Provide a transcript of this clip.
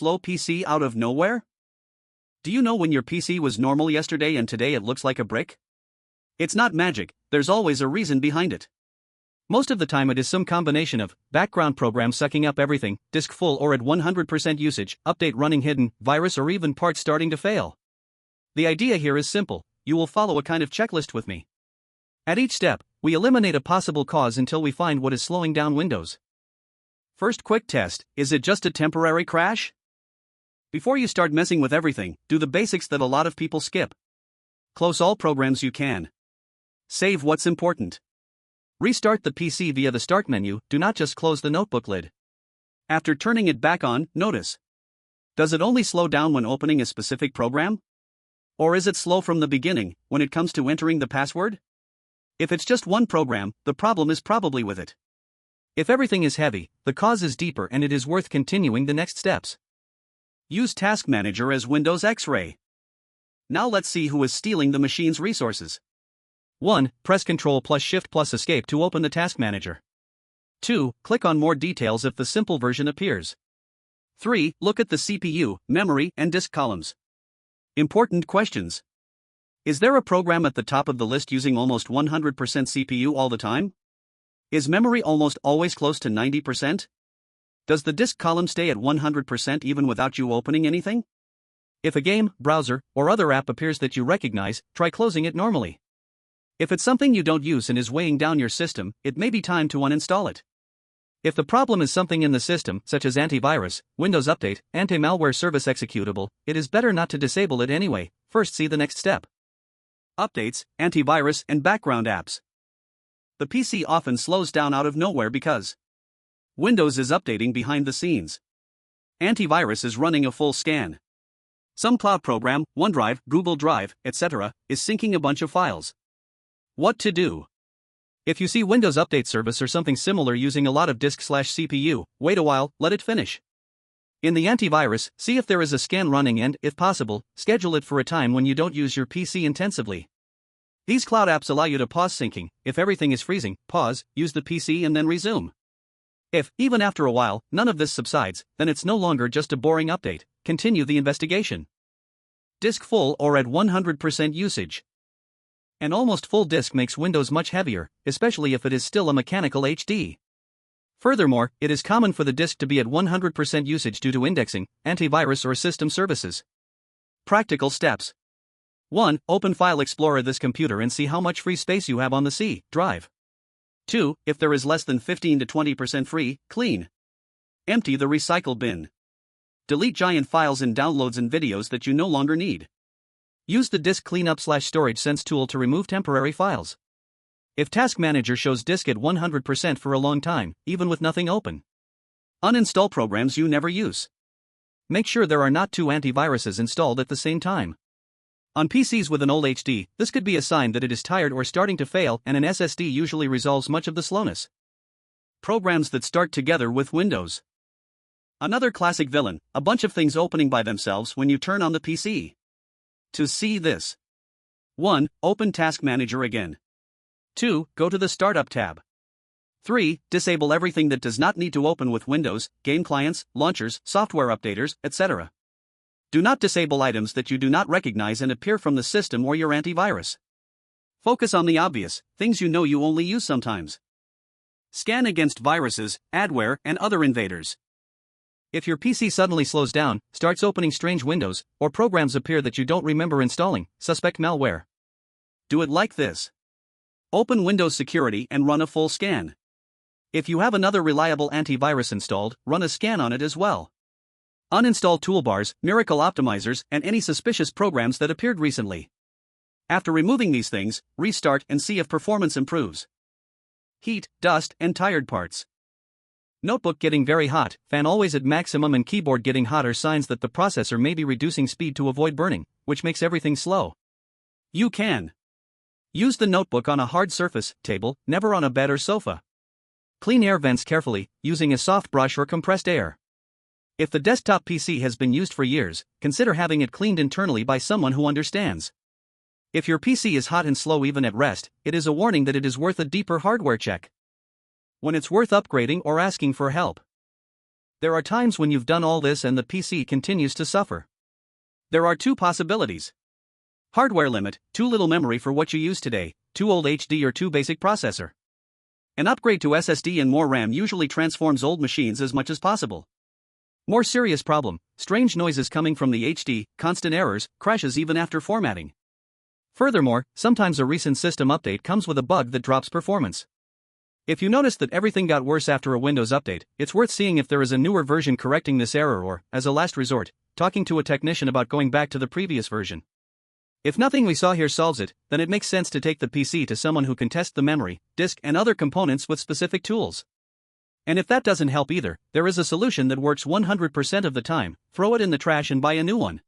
slow PC out of nowhere? Do you know when your PC was normal yesterday and today it looks like a brick? It's not magic, there's always a reason behind it. Most of the time it is some combination of background program sucking up everything, disk full or at 100% usage, update running hidden, virus or even parts starting to fail. The idea here is simple, you will follow a kind of checklist with me. At each step, we eliminate a possible cause until we find what is slowing down Windows. First quick test, is it just a temporary crash? Before you start messing with everything, do the basics that a lot of people skip. Close all programs you can. Save what's important. Restart the PC via the Start menu, do not just close the notebook lid. After turning it back on, notice. Does it only slow down when opening a specific program? Or is it slow from the beginning, when it comes to entering the password? If it's just one program, the problem is probably with it. If everything is heavy, the cause is deeper and it is worth continuing the next steps. Use Task Manager as Windows X-ray. Now let's see who is stealing the machine's resources. 1. Press Ctrl plus Shift plus Escape to open the Task Manager. 2. Click on More Details if the simple version appears. 3. Look at the CPU, memory, and disk columns. Important questions. Is there a program at the top of the list using almost 100% CPU all the time? Is memory almost always close to 90%? Does the disk column stay at 100% even without you opening anything? If a game, browser, or other app appears that you recognize, try closing it normally. If it's something you don't use and is weighing down your system, it may be time to uninstall it. If the problem is something in the system, such as antivirus, Windows Update, anti-malware service executable, it is better not to disable it anyway. First, see the next step. Updates, antivirus, and background apps. The PC often slows down out of nowhere because Windows is updating behind the scenes. Antivirus is running a full scan. Some cloud program, OneDrive, Google Drive, etc., is syncing a bunch of files. What to do? If you see Windows Update service or something similar using a lot of disk/CPU, wait a while, let it finish. In the antivirus, see if there is a scan running and, if possible, schedule it for a time when you don't use your PC intensively. These cloud apps allow you to pause syncing. If everything is freezing, pause, use the PC and then resume. If, even after a while, none of this subsides, then it's no longer just a boring update. Continue the investigation. Disk full or at 100% usage. An almost full disk makes Windows much heavier, especially if it is still a mechanical HD. Furthermore, it is common for the disk to be at 100% usage due to indexing, antivirus or system services. Practical steps. 1. Open File Explorer this computer and see how much free space you have on the C drive. 2. If there is less than 15 to 20% free, clean. Empty the recycle bin. Delete giant files and downloads and videos that you no longer need. Use the Disk Cleanup/Storage Sense tool to remove temporary files. If Task Manager shows disk at 100% for a long time, even with nothing open. Uninstall programs you never use. Make sure there are not two antiviruses installed at the same time. On PCs with an old HD, this could be a sign that it is tired or starting to fail, and an SSD usually resolves much of the slowness. Programs that start together with Windows. Another classic villain, a bunch of things opening by themselves when you turn on the PC. To see this. 1. Open Task Manager again. 2. Go to the Startup tab. 3. Disable everything that does not need to open with Windows, game clients, launchers, software updaters, etc. Do not disable items that you do not recognize and appear from the system or your antivirus. Focus on the obvious, things you know you only use sometimes. Scan against viruses, adware, and other invaders. If your PC suddenly slows down, starts opening strange windows, or programs appear that you don't remember installing, suspect malware. Do it like this. Open Windows Security and run a full scan. If you have another reliable antivirus installed, run a scan on it as well. Uninstall toolbars, miracle optimizers, and any suspicious programs that appeared recently. After removing these things, restart and see if performance improves. Heat, dust, and tired parts. Notebook getting very hot, fan always at maximum, and keyboard getting hot are signs that the processor may be reducing speed to avoid burning, which makes everything slow. You can use the notebook on a hard surface, table, never on a bed or sofa. Clean air vents carefully, using a soft brush or compressed air. If the desktop PC has been used for years, consider having it cleaned internally by someone who understands. If your PC is hot and slow even at rest, it is a warning that it is worth a deeper hardware check. When it's worth upgrading or asking for help. There are times when you've done all this and the PC continues to suffer. There are two possibilities. Hardware limit, too little memory for what you use today, too old HD or too basic processor. An upgrade to SSD and more RAM usually transforms old machines as much as possible. More serious problem, strange noises coming from the HD, constant errors, crashes even after formatting. Furthermore, sometimes a recent system update comes with a bug that drops performance. If you notice that everything got worse after a Windows update, it's worth seeing if there is a newer version correcting this error or, as a last resort, talking to a technician about going back to the previous version. If nothing we saw here solves it, then it makes sense to take the PC to someone who can test the memory, disk, and other components with specific tools. And if that doesn't help either, there is a solution that works 100% of the time: throw it in the trash and buy a new one.